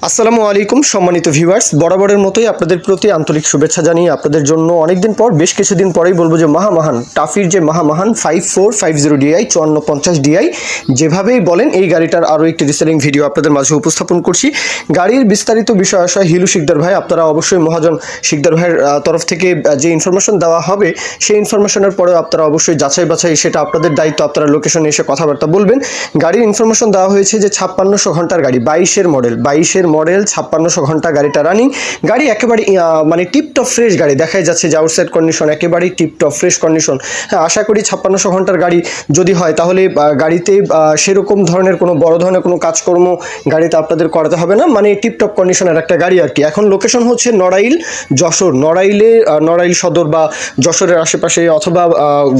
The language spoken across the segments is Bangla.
আসসালামু আলাইকুম সম্মানিত ভিউয়ার্স, বরাবরের মতোই আপনাদের প্রতি আন্তরিক শুভেচ্ছা জানিয়ে আপনাদের জন্য অনেকদিন পর বেশ কিছুদিন পরেই বলবো যে মহান টাফির যে মহান 5450 ডিআই 5450 ডিআই যেভাবেই বলেন এই গাড়িটার আরও একটি রিসেলিং ভিডিও আপনাদের মাঝে উপস্থাপন করছি। গাড়ির বিস্তারিত বিষয় আশয় হিলু শিকদার ভাই, আপনারা অবশ্যই মহাজন শিকদার ভাইয়ের তরফ থেকে যে ইনফরমেশন দেওয়া হবে সেই ইনফরমেশনের পরেও আপনারা অবশ্যই যাচাই বাছাই, সেটা আপনাদের দায়িত্ব, আপনারা লোকেশনে এসে কথাবার্তা বলবেন। গাড়ির ইনফরমেশন দেওয়া হয়েছে যে 5600 ঘন্টার গাড়ি, 22-এর মডেল 5600 ঘন্টা গাড়িটা রানিং। গাড়ি একেবারে মানে টিপটপ ফ্রেশ গাড়ি, দেখাই যাচ্ছে যে আউটসাইড কন্ডিশন একেবারেই টিপটপ ফ্রেশ কন্ডিশন। হ্যাঁ, আশা করি 5600 ঘন্টার গাড়ি যদি হয় তাহলে গাড়িতে সেরকম ধরনের কোনো বড় ধরনের কোনো কাজকর্ম গাড়িতে আপনাদের করাতে হবে না, মানে টিপটপ কন্ডিশনের একটা গাড়ি আর কি। এখন লোকেশন হচ্ছে নড়াইল যশোর, নড়াইল সদর বা যশোরের আশেপাশে, অথবা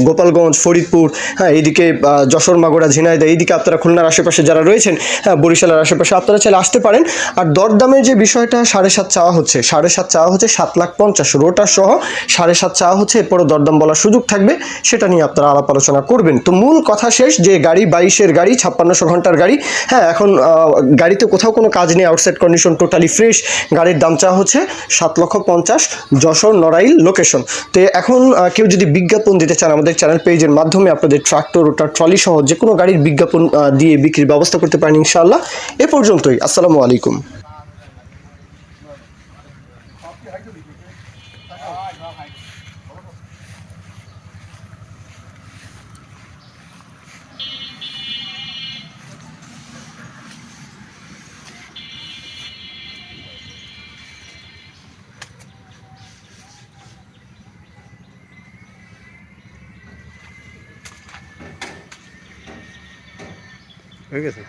গোপালগঞ্জ, ফরিদপুর, হ্যাঁ এইদিকে যশোর, মাগুরা, ঝিনাইদহ, এইদিকে আপনারা খুলনার আশেপাশে যারা রয়েছেন, হ্যাঁ বরিশালের আশেপাশে আপনারা চাইলে আসতে পারেন। আর দরদামের যে বিষয়টা 7.5 চাওয়া হচ্ছে, 7.5 রোটার সহ 7.5 চাওয়া হচ্ছে। এরপরও দরদাম বলার সুযোগ থাকবে, সেটা নিয়ে আপনারা আলাপ আলোচনা করবেন। তো মূল কথা শেষ যে গাড়ি 22-এর গাড়ি, 5600 ঘন্টার গাড়ি। হ্যাঁ, এখন গাড়িতে কোথাও কোনো কাজ নেই, আউটসাইড কন্ডিশন টোটালি ফ্রেশ। গাড়ির দাম চাওয়া হচ্ছে 7,50,000, যশোর নড়াইল লোকেশন। তো এখন কেউ যদি বিজ্ঞাপন দিতে চান আমাদের চ্যানেল পেজের মাধ্যমে আপনাদের ট্রাক্টর, রোটার, ট্রলি সহ যে কোনো গাড়ির বিজ্ঞাপন দিয়ে বিক্রির ব্যবস্থা করতে পারেন ইনশাআল্লাহ। এ পর্যন্তই, আসসালামু আলাইকুম। হয়ে গেছে।